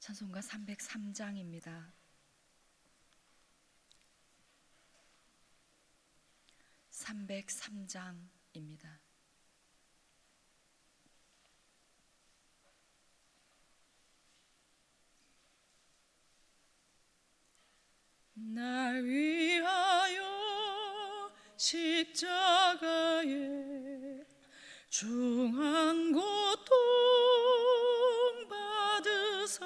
찬송가 303장입니다. 303장입니다. 날 위하여 십자가에 중한 고통 받으사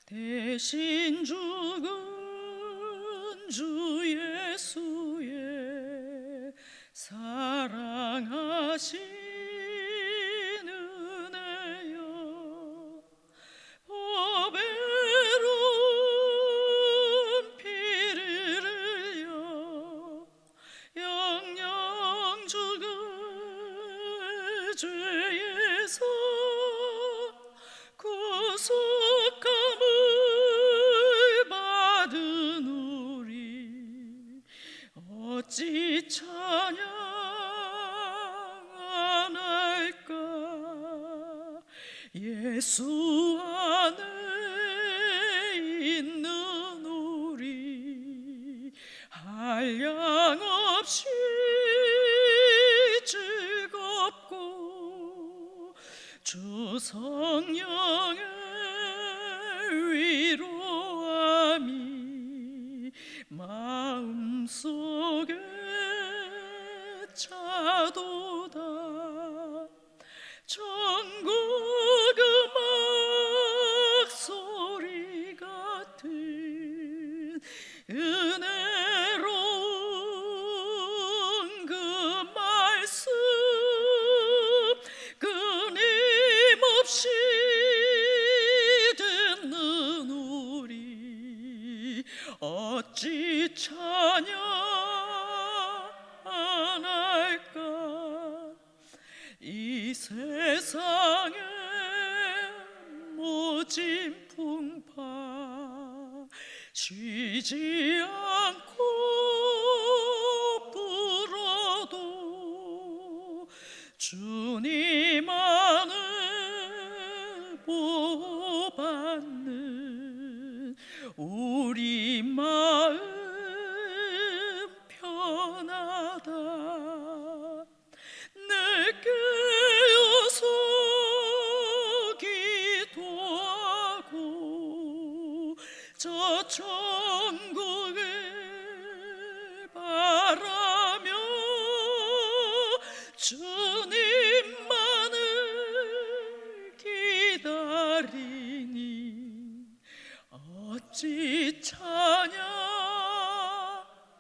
대신 죽은 주 예수의 사랑하신 은혜여, 보배로운 피를 흘려 영영 죽을 죄에서 구속함을 받은 우리 어찌 찬양 안 할까. 예수 안에 있는 우리 한량없이 즐겁고 주 성령의 위로함이 마음속에 차도다. 천국 음악 소리 같은 은혜로운 그 말씀 끊임없이 듣는 우리 어찌 찬양 안 할까. 이 세상의 모진 풍파 쉬지 않고 불어도 주님 안에 보호받는 우리 마음 편하다. 늘 깨어서 기도하고 저 천국을 바라며 주님만을 기다리니 어찌 찬양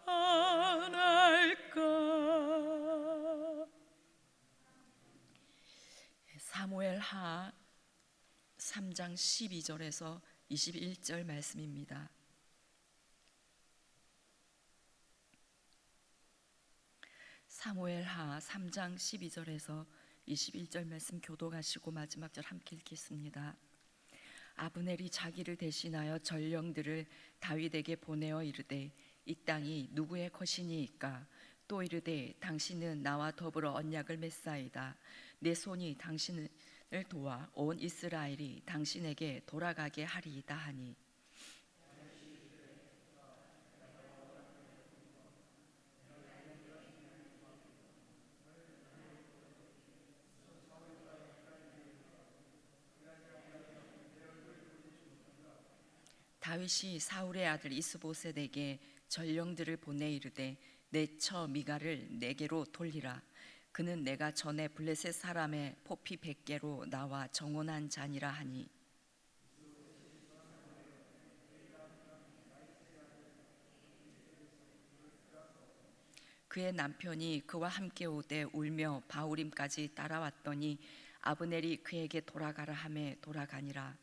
안 할까. 사무엘하 3장 12절에서 21절 말씀입니다. 사무엘하 3장 12절에서 21절 말씀 교독하시고 마지막 절 함께 읽겠습니다. 아브넬이 자기를 대신하여 전령들을 다윗에게 보내어 이르되 이 땅이 누구의 것이니이까. 또 이르되 당신은 나와 더불어 언약을 맺사이다. 내 손이 당신을 도와 온 이스라엘이 당신에게 돌아가게 하리이다 하니. 다윗이 사울의 아들 이스보셋에게 전령들을 보내 이르되 내 처 미가를 내게로 돌리라. 그는 내가 전에 블레셋 사람의 포피 100개로 나와 정혼한 자니라 하니. 그의 남편이 그와 함께 오되 울며 바후림까지 따라왔더니 아브넬이 그에게 돌아가라 하매 돌아가니라.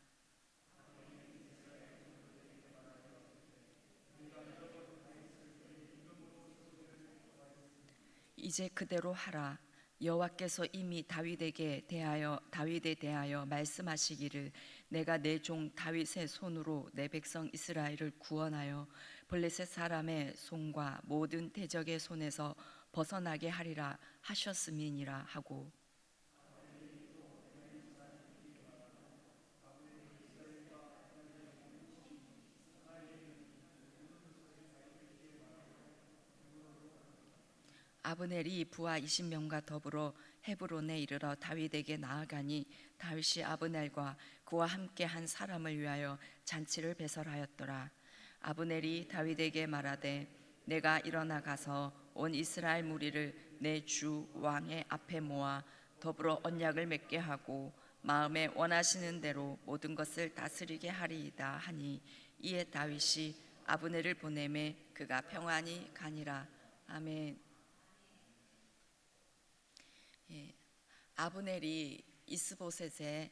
이제 그대로 하라. 여호와께서 이미 다윗에 대하여 말씀하시기를 내가 내 종 다윗의 손으로 내 백성 이스라엘을 구원하여 블레셋 사람의 손과 모든 대적의 손에서 벗어나게 하리라 하셨음이니라 하고. 아브넬이 부하 20명과 더불어 헤브론에 이르러 다윗에게 나아가니 다윗이 아브넬과 그와 함께 한 사람을 위하여 잔치를 배설하였더라. 아브넬이 다윗에게 말하되 내가 일어나 가서 온 이스라엘 무리를 내 주 왕의 앞에 모아 더불어 언약을 맺게 하고 마음에 원하시는 대로 모든 것을 다스리게 하리이다 하니 이에 다윗이 아브넬을 보내매 그가 평안히 가니라. 아멘. 예, 아브넬이 이스보셋의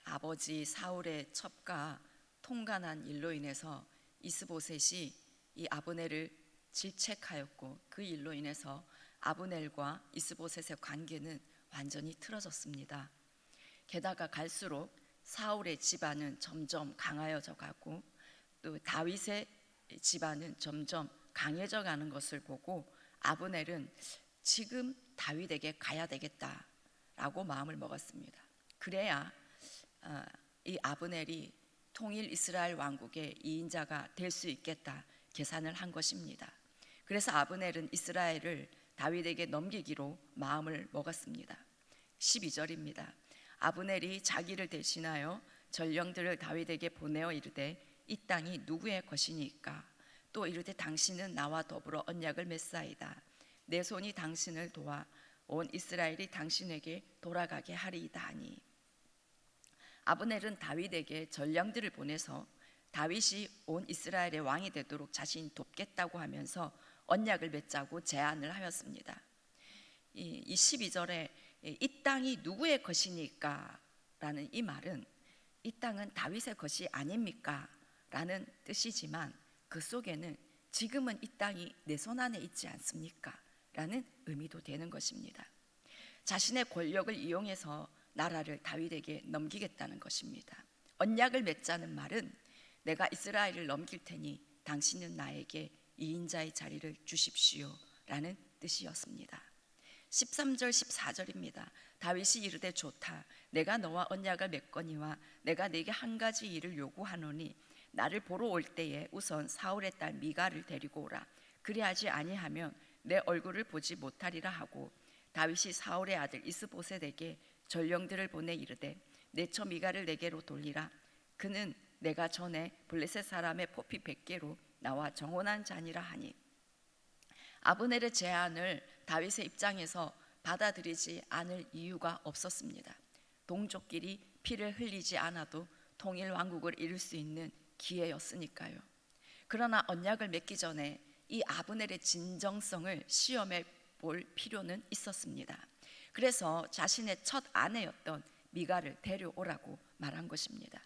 아버지 사울의 첩과 통간한 일로 인해서 이스보셋이 이 아브넬을 질책하였고 그 일로 인해서 아브넬과 이스보셋의 관계는 완전히 틀어졌습니다. 게다가 갈수록 사울의 집안은 점점 강하여져 가고 또 다윗의 집안은 점점 강해져 가는 것을 보고 아브넬은 지금 다윗에게 가야 되겠다라고 마음을 먹었습니다. 그래야 이 아브넬이 통일 이스라엘 왕국의 2인자가 될 수 있겠다 계산을 한 것입니다. 그래서 아브넬은 이스라엘을 다윗에게 넘기기로 마음을 먹었습니다. 12절입니다. 아브넬이 자기를 대신하여 전령들을 다윗에게 보내어 이르되 이 땅이 누구의 것이니까? 또 이르되 당신은 나와 더불어 언약을 맺사이다. 내 손이 당신을 도와 온 이스라엘이 당신에게 돌아가게 하리이다 하니 아브넬은 다윗에게 전령들을 보내서 다윗이 온 이스라엘의 왕이 되도록 자신이 돕겠다고 하면서 언약을 맺자고 제안을 하였습니다. 이 12절에 이 땅이 누구의 것이니까 라는 이 말은 이 땅은 다윗의 것이 아닙니까? 라는 뜻이지만 그 속에는 지금은 이 땅이 내 손 안에 있지 않습니까? 라는 의미도 되는 것입니다. 자신의 권력을 이용해서 나라를 다윗에게 넘기겠다는 것입니다. 언약을 맺자는 말은 내가 이스라엘을 넘길 테니 당신은 나에게 2인자의 자리를 주십시오 라는 뜻이었습니다. 13절 14절입니다. 다윗이 이르되 좋다. 내가 너와 언약을 맺거니와 내가 네게 한 가지 일을 요구하노니 나를 보러 올 때에 우선 사울의 딸 미갈을 데리고 오라. 그리하지 아니하면 내 얼굴을 보지 못하리라 하고 다윗이 사울의 아들 이스보셋에게 전령들을 보내 이르되 내 처 미갈을 내게로 돌리라. 그는 내가 전에 블레셋 사람의 포피 100개로 나와 정혼한 자니라 하니 아브넬의 제안을 다윗의 입장에서 받아들이지 않을 이유가 없었습니다. 동족끼리 피를 흘리지 않아도 통일 왕국을 이룰 수 있는 기회였으니까요. 그러나 언약을 맺기 전에 이 아브넬의 진정성을 시험해 볼 필요는 있었습니다. 그래서 자신의 첫 아내였던 미갈을 데려오라고 말한 것입니다.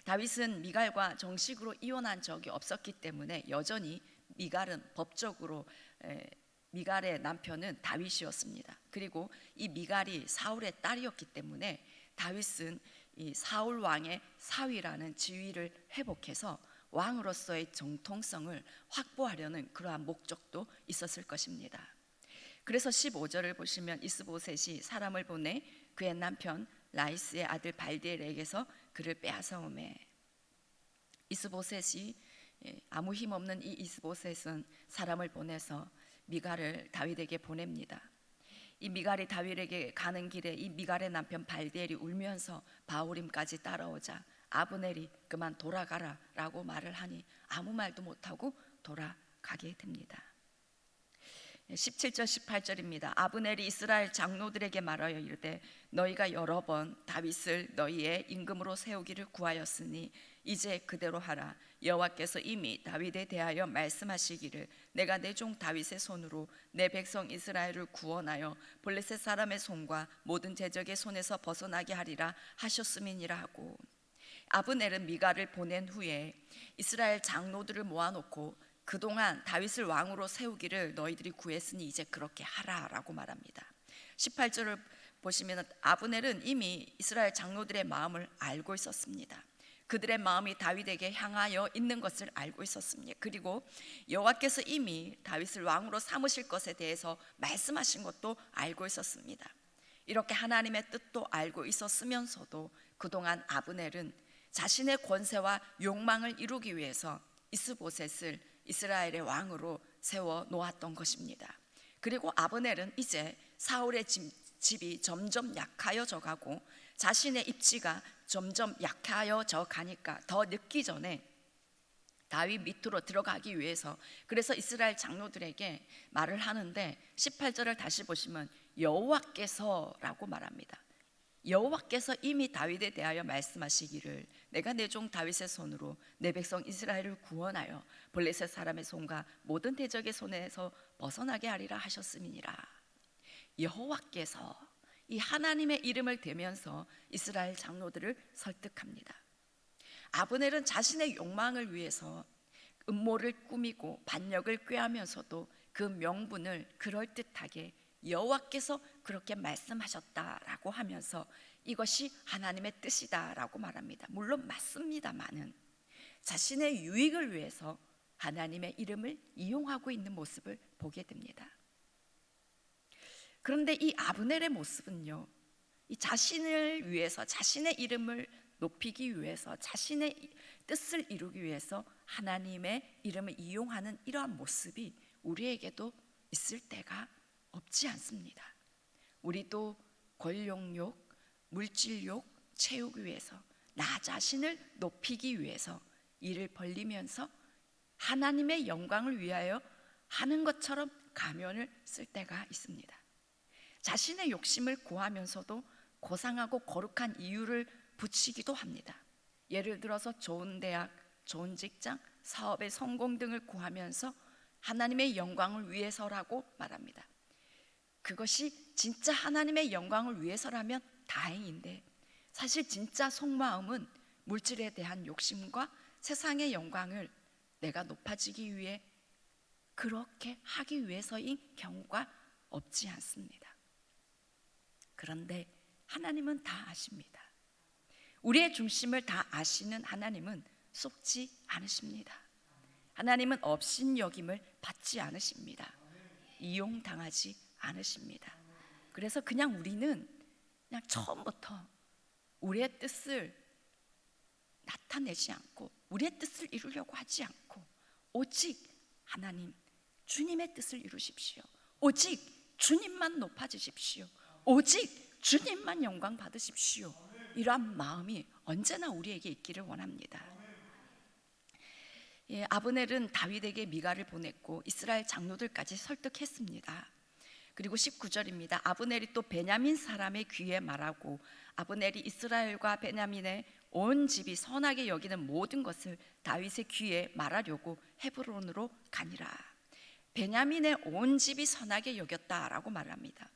다윗은 미갈과 정식으로 이혼한 적이 없었기 때문에 여전히 미갈은 법적으로 미갈의 남편은 다윗이었습니다. 그리고 이 미갈이 사울의 딸이었기 때문에 다윗은 이 사울 왕의 사위라는 지위를 회복해서 왕으로서의 정통성을 확보하려는 그러한 목적도 있었을 것입니다. 그래서 15절을 보시면 이스보셋이 사람을 보내 그의 남편 라이스의 아들 발디엘에게서 그를 빼앗아오매 이스보셋이 아무 힘없는 이 이스보셋은 사람을 보내서 미갈을 다윗에게 보냅니다. 이 미갈이 다윗에게 가는 길에 이 미갈의 남편 발디엘이 울면서 바울임까지 따라오자 아브넬이 그만 돌아가라 라고 말을 하니 아무 말도 못하고 돌아가게 됩니다. 17절 18절입니다. 아브넬이 이스라엘 장로들에게 말하여 이르되 너희가 여러 번 다윗을 너희의 임금으로 세우기를 구하였으니 이제 그대로 하라. 여호와께서 이미 다윗에 대하여 말씀하시기를 내가 내 종 다윗의 손으로 내 백성 이스라엘을 구원하여 블레셋 사람의 손과 모든 대적의 손에서 벗어나게 하리라 하셨음이니라 하고 아브넬은 미갈을 보낸 후에 이스라엘 장로들을 모아놓고 그동안 다윗을 왕으로 세우기를 너희들이 구했으니 이제 그렇게 하라라고 말합니다. 18절을 보시면 아브넬은 이미 이스라엘 장로들의 마음을 알고 있었습니다. 그들의 마음이 다윗에게 향하여 있는 것을 알고 있었습니다. 그리고 여호와께서 이미 다윗을 왕으로 삼으실 것에 대해서 말씀하신 것도 알고 있었습니다. 이렇게 하나님의 뜻도 알고 있었으면서도 그동안 아브넬은 자신의 권세와 욕망을 이루기 위해서 이스보셋을 이스라엘의 왕으로 세워 놓았던 것입니다. 그리고 아브넬은 이제 사울의 집이 점점 약하여져 가고 자신의 입지가 점점 약하여져 가니까 더 늦기 전에 다윗 밑으로 들어가기 위해서, 그래서 이스라엘 장로들에게 말을 하는데 18절을 다시 보시면 여호와께서라고 말합니다. 여호와께서 이미 다윗에 대하여 말씀하시기를 내가 내 종 다윗의 손으로 내 백성 이스라엘을 구원하여 블레셋 사람의 손과 모든 대적의 손에서 벗어나게 하리라 하셨음이니라. 여호와께서, 이 하나님의 이름을 대면서 이스라엘 장로들을 설득합니다. 아브넬은 자신의 욕망을 위해서 음모를 꾸미고 반역을 꾀하면서도 그 명분을 그럴듯하게 여호와께서 그렇게 말씀하셨다라고 하면서 이것이 하나님의 뜻이다라고 말합니다. 물론 맞습니다만은 자신의 유익을 위해서 하나님의 이름을 이용하고 있는 모습을 보게 됩니다. 그런데 이 아브넬의 모습은요, 이 자신을 위해서, 자신의 이름을 높이기 위해서, 자신의 뜻을 이루기 위해서 하나님의 이름을 이용하는 이러한 모습이 우리에게도 있을 때가 없지 않습니다. 우리도 권력욕, 물질욕 채우기 위해서, 나 자신을 높이기 위해서 일을 벌리면서 하나님의 영광을 위하여 하는 것처럼 가면을 쓸 때가 있습니다. 자신의 욕심을 구하면서도 고상하고 거룩한 이유를 붙이기도 합니다. 예를 들어서 좋은 대학, 좋은 직장, 사업의 성공 등을 구하면서 하나님의 영광을 위해서라고 말합니다. 그것이 진짜 하나님의 영광을 위해서라면 다행인데, 사실 진짜 속마음은 물질에 대한 욕심과 세상의 영광을 내가 높아지기 위해 그렇게 하기 위해서인 경우가 없지 않습니다. 그런데 하나님은 다 아십니다. 우리의 중심을 다 아시는 하나님은 속지 않으십니다. 하나님은 업신여김을 받지 않으십니다. 이용당하지 않으십니다. 그래서 그냥 우리는 그냥 처음부터 우리의 뜻을 나타내지 않고 우리의 뜻을 이루려고 하지 않고 오직 하나님, 주님의 뜻을 이루십시오. 오직 주님만 높아지십시오. 오직 주님만 영광 받으십시오. 이러한 마음이 언제나 우리에게 있기를 원합니다. 아브넬은 다윗에게 미가를 보냈고 이스라엘 장로들까지 설득했습니다. 그리고 19절입니다. 아브넬이 또 베냐민 사람의 귀에 말하고 아브넬이 이스라엘과 베냐민의 온 집이 선하게 여기는 모든 것을 다윗의 귀에 말하려고 헤브론으로 가니라. 베냐민의 온 집이 선하게 여겼다라고 말합니다.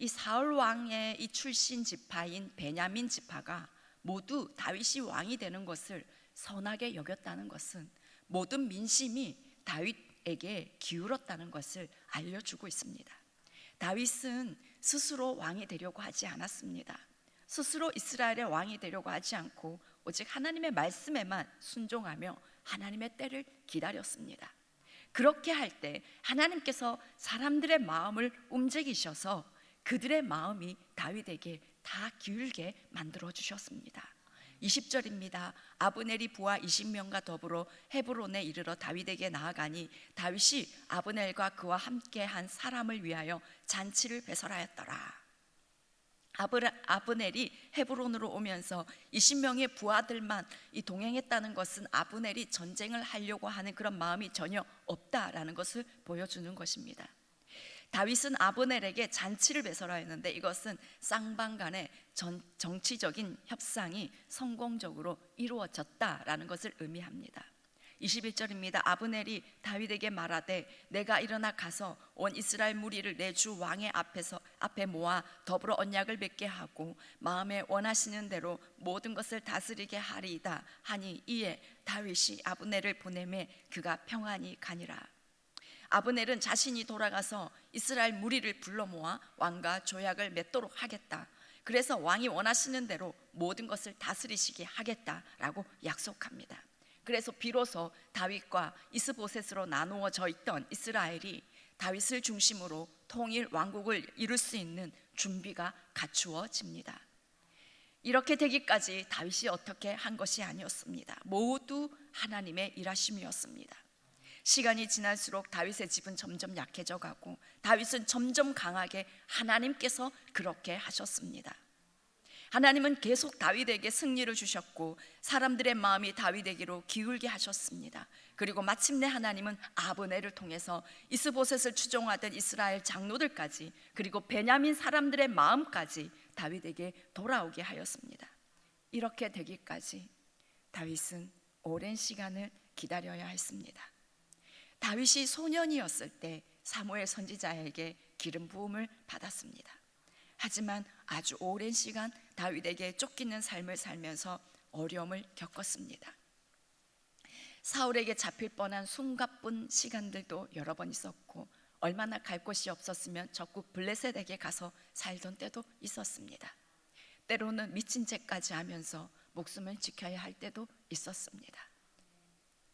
이 사울 왕의 이 출신 지파인 베냐민 지파가 모두 다윗이 왕이 되는 것을 선하게 여겼다는 것은 모든 민심이 다윗에게 기울었다는 것을 알려주고 있습니다. 다윗은 스스로 왕이 되려고 하지 않았습니다. 스스로 이스라엘의 왕이 되려고 하지 않고 오직 하나님의 말씀에만 순종하며 하나님의 때를 기다렸습니다. 그렇게 할 때 하나님께서 사람들의 마음을 움직이셔서 그들의 마음이 다윗에게 다 기울게 만들어 주셨습니다. 20절입니다. 아브넬이 부하 20명과 더불어 헤브론에 이르러 다윗에게 나아가니 다윗이 아브넬과 그와 함께 한 사람을 위하여 잔치를 배설하였더라. 아브넬이 헤브론으로 오면서 20명의 부하들만 동행했다는 것은 아브넬이 전쟁을 하려고 하는 그런 마음이 전혀 없다라는 것을 보여주는 것입니다. 다윗은 아브넬에게 잔치를 배설하였는데 이것은 쌍방 간의 정치적인 협상이 성공적으로 이루어졌다라는 것을 의미합니다. 21절입니다. 아브넬이 다윗에게 말하되 내가 일어나 가서 온 이스라엘 무리를 내 주 왕의 앞에 모아 더불어 언약을 맺게 하고 마음에 원하시는 대로 모든 것을 다스리게 하리이다 하니 이에 다윗이 아브넬을 보내매 그가 평안히 가니라. 아브넬은 자신이 돌아가서 이스라엘 무리를 불러 모아 왕과 조약을 맺도록 하겠다. 그래서 왕이 원하시는 대로 모든 것을 다스리시게 하겠다라고 약속합니다. 그래서 비로소 다윗과 이스보셋으로 나누어져 있던 이스라엘이 다윗을 중심으로 통일 왕국을 이룰 수 있는 준비가 갖추어집니다. 이렇게 되기까지 다윗이 어떻게 한 것이 아니었습니다. 모두 하나님의 일하심이었습니다. 시간이 지날수록 다윗의 집은 점점 약해져 가고 다윗은 점점 강하게 하나님께서 그렇게 하셨습니다. 하나님은 계속 다윗에게 승리를 주셨고 사람들의 마음이 다윗에게로 기울게 하셨습니다. 그리고 마침내 하나님은 아브넬을 통해서 이스보셋을 추종하던 이스라엘 장로들까지 그리고 베냐민 사람들의 마음까지 다윗에게 돌아오게 하였습니다. 이렇게 되기까지 다윗은 오랜 시간을 기다려야 했습니다. 다윗이 소년이었을 때 사무엘 선지자에게 기름 부음을 받았습니다. 하지만 아주 오랜 시간 다윗에게 쫓기는 삶을 살면서 어려움을 겪었습니다. 사울에게 잡힐 뻔한 숨가쁜 시간들도 여러 번 있었고 얼마나 갈 곳이 없었으면 적국 블레셋에게 가서 살던 때도 있었습니다. 때로는 미친 죄까지 하면서 목숨을 지켜야 할 때도 있었습니다.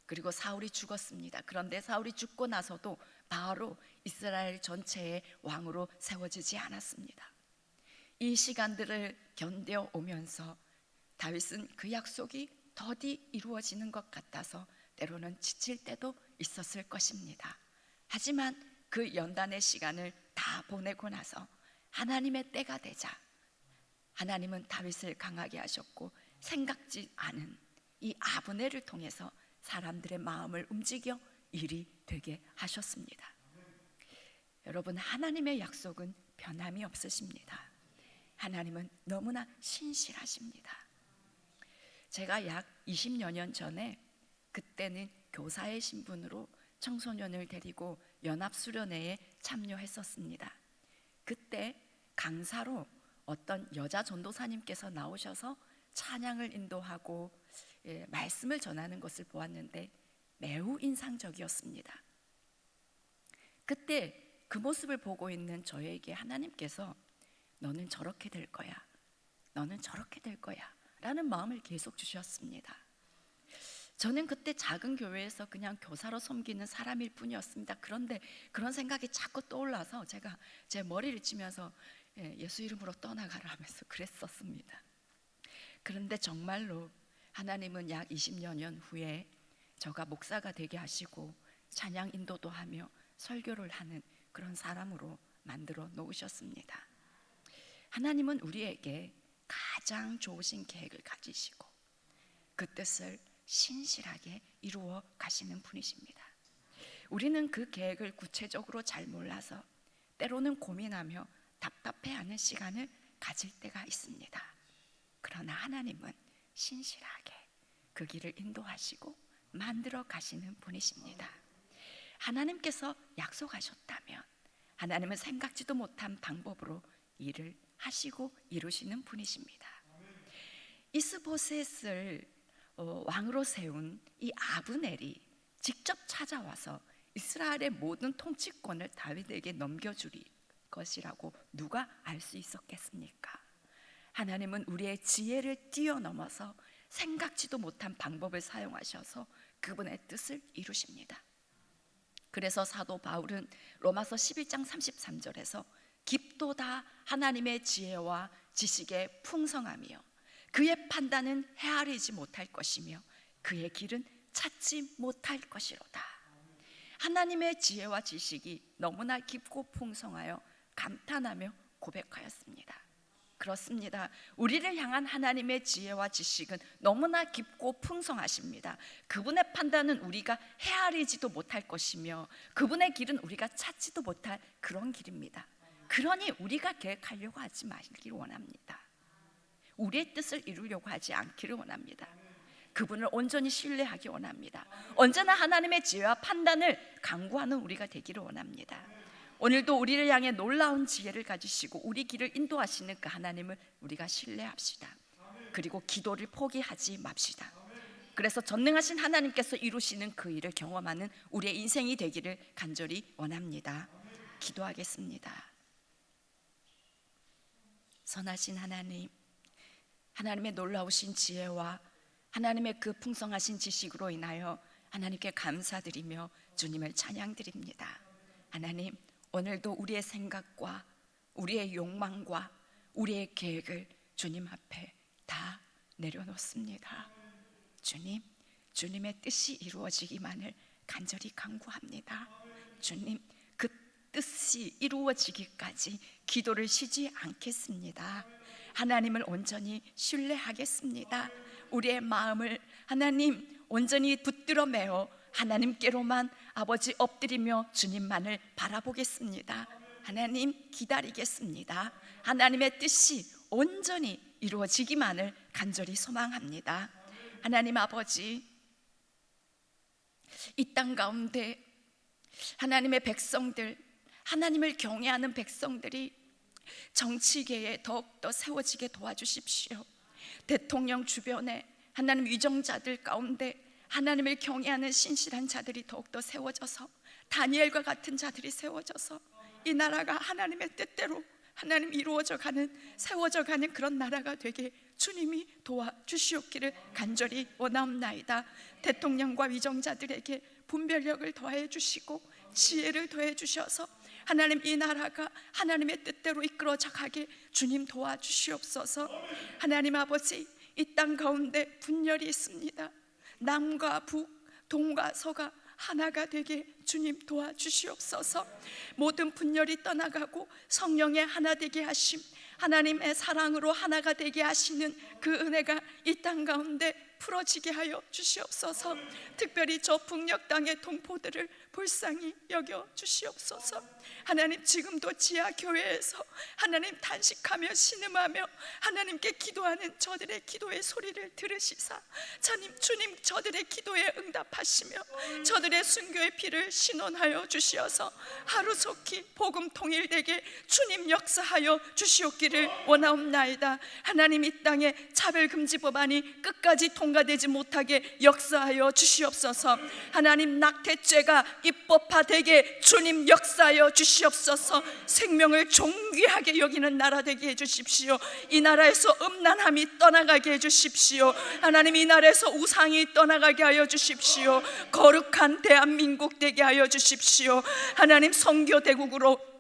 그리고 사울이 죽었습니다. 그런데 사울이 죽고 나서도 바로 이스라엘 전체의 왕으로 세워지지 않았습니다. 이 시간들을 견뎌오면서 다윗은 그 약속이 더디 이루어지는 것 같아서 때로는 지칠 때도 있었을 것입니다. 하지만 그 연단의 시간을 다 보내고 나서 하나님의 때가 되자 하나님은 다윗을 강하게 하셨고 생각지 않은 이 아브넬을 통해서 사람들의 마음을 움직여 일이 되게 하셨습니다. 여러분, 하나님의 약속은 변함이 없으십니다. 하나님은 너무나 신실하십니다. 제가 약 20여 년 전에 그때는 교사의 신분으로 청소년을 데리고 연합수련회에 참여했었습니다. 그때 강사로 어떤 여자 전도사님께서 나오셔서 찬양을 인도하고 말씀을 전하는 것을 보았는데 매우 인상적이었습니다. 그때 그 모습을 보고 있는 저에게 하나님께서 너는 저렇게 될 거야, 너는 저렇게 될 거야 라는 마음을 계속 주셨습니다. 저는 그때 작은 교회에서 그냥 교사로 섬기는 사람일 뿐이었습니다. 그런데 그런 생각이 자꾸 떠올라서 제가 제 머리를 치면서 예수 이름으로 떠나가라 하면서 그랬었습니다. 그런데 정말로 하나님은 약 20여 년 후에 저가 목사가 되게 하시고 찬양 인도도 하며 설교를 하는 그런 사람으로 만들어 놓으셨습니다. 하나님은 우리에게 가장 좋으신 계획을 가지시고 그 뜻을 신실하게 이루어 가시는 분이십니다. 우리는 그 계획을 구체적으로 잘 몰라서 때로는 고민하며 답답해하는 시간을 가질 때가 있습니다. 그러나 하나님은 신실하게 그 길을 인도하시고 만들어 가시는 분이십니다. 하나님께서 약속하셨다면 하나님은 생각지도 못한 방법으로 일을 하시고 이루시는 분이십니다. 이스보셋을 왕으로 세운 이 아브넬이 직접 찾아와서 이스라엘의 모든 통치권을 다윗에게 넘겨줄 것이라고 누가 알 수 있었겠습니까? 하나님은 우리의 지혜를 뛰어넘어서 생각지도 못한 방법을 사용하셔서 그분의 뜻을 이루십니다. 그래서 사도 바울은 로마서 11장 33절에서 깊도다 하나님의 지혜와 지식의 풍성함이요 그의 판단은 헤아리지 못할 것이며 그의 길은 찾지 못할 것이로다. 하나님의 지혜와 지식이 너무나 깊고 풍성하여 감탄하며 고백하였습니다. 그렇습니다. 우리를 향한 하나님의 지혜와 지식은 너무나 깊고 풍성하십니다. 그분의 판단은 우리가 헤아리지도 못할 것이며 그분의 길은 우리가 찾지도 못할 그런 길입니다. 그러니 우리가 계획하려고 하지 말기를 원합니다. 우리의 뜻을 이루려고 하지 않기를 원합니다. 그분을 온전히 신뢰하기 원합니다. 언제나 하나님의 지혜와 판단을 강구하는 우리가 되기를 원합니다. 오늘도 우리를 향해 놀라운 지혜를 가지시고 우리 길을 인도하시는 그 하나님을 우리가 신뢰합시다. 그리고 기도를 포기하지 맙시다. 그래서 전능하신 하나님께서 이루시는 그 일을 경험하는 우리의 인생이 되기를 간절히 원합니다. 기도하겠습니다. 선하신 하나님, 하나님의 놀라우신 지혜와 하나님의 그 풍성하신 지식으로 인하여 하나님께 감사드리며 주님을 찬양드립니다. 하나님, 오늘도 우리의 생각과 우리의 욕망과 우리의 계획을 주님 앞에 다 내려놓습니다. 주님, 주님의 뜻이 이루어지기만을 간절히 간구합니다. 주님, 그 뜻이 이루어지기까지 기도를 쉬지 않겠습니다. 하나님을 온전히 신뢰하겠습니다. 우리의 마음을 하나님 온전히 붙들어 매어 하나님께로만 아버지 엎드리며 주님만을 바라보겠습니다. 하나님 기다리겠습니다. 하나님의 뜻이 온전히 이루어지기만을 간절히 소망합니다. 하나님 아버지, 이 땅 가운데 하나님의 백성들, 하나님을 경외하는 백성들이 정치계에 더욱더 세워지게 도와주십시오. 대통령 주변에 하나님 위정자들 가운데 하나님을 경외하는 신실한 자들이 더욱더 세워져서, 다니엘과 같은 자들이 세워져서 이 나라가 하나님의 뜻대로 하나님 이루어져 가는, 세워져 가는 그런 나라가 되게 주님이 도와주시옵기를 간절히 원하옵나이다. 대통령과 위정자들에게 분별력을 더해 주시고 지혜를 더해 주셔서 하나님 이 나라가 하나님의 뜻대로 이끌어져 가게 주님 도와주시옵소서. 하나님 아버지, 이 땅 가운데 분열이 있습니다. 남과 북, 동과 서가 하나가 되게 주님 도와주시옵소서. 모든 분열이 떠나가고 성령의 하나 되게 하심, 하나님의 사랑으로 하나가 되게 하시는 그 은혜가 이 땅 가운데 풀어지게 하여 주시옵소서. 특별히 저 북녘 땅의 동포들을 불쌍히 여겨 주시옵소서. 하나님, 지금도 지하 교회에서 하나님 단식하며 신음하며 하나님께 기도하는 저들의 기도의 소리를 들으시사 주님 저들의 기도에 응답하시며 저들의 순교의 피를 신원하여 주시어서 하루속히 복음 통일되게 주님 역사하여 주시옵기를 원하옵나이다. 하나님, 이 땅에 차별금지 법안이 끝까지 통과되지 못하게 역사하여 주시옵소서. 하나님, 낙태죄가 입법화되게 주님 역사하여 주시옵소서. 생명을 존귀하게 여기는 나라 되게 해주십시오. 이 나라에서 음란함이 떠나가게 해주십시오. 하나님, 이 나라에서 우상이 떠나가게 하여 주십시오. 거룩한 대한민국 되게 하여 주십시오. 하나님, 선교대국으로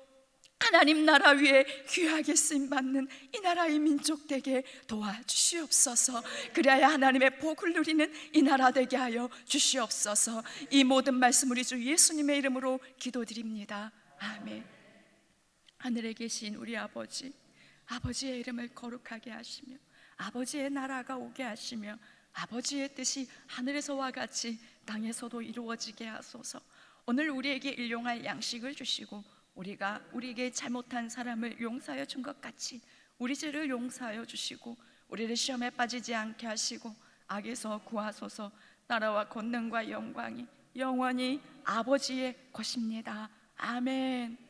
하나님 나라 위에 귀하게 쓰임받는 이 나라의 민족 되게 도와주시옵소서. 그래야 하나님의 복을 누리는 이 나라 되게 하여 주시옵소서. 이 모든 말씀 우리 주 예수님의 이름으로 기도드립니다. 아멘. 하늘에 계신 우리 아버지, 아버지의 이름을 거룩하게 하시며 아버지의 나라가 오게 하시며 아버지의 뜻이 하늘에서와 같이 땅에서도 이루어지게 하소서. 오늘 우리에게 일용할 양식을 주시고 우리가 우리에게 잘못한 사람을 용서하여 준 것 같이 우리 죄를 용서하여 주시고 우리를 시험에 빠지지 않게 하시고 악에서 구하소서. 나라와 권능과 영광이 영원히 아버지의 것입니다. 아멘.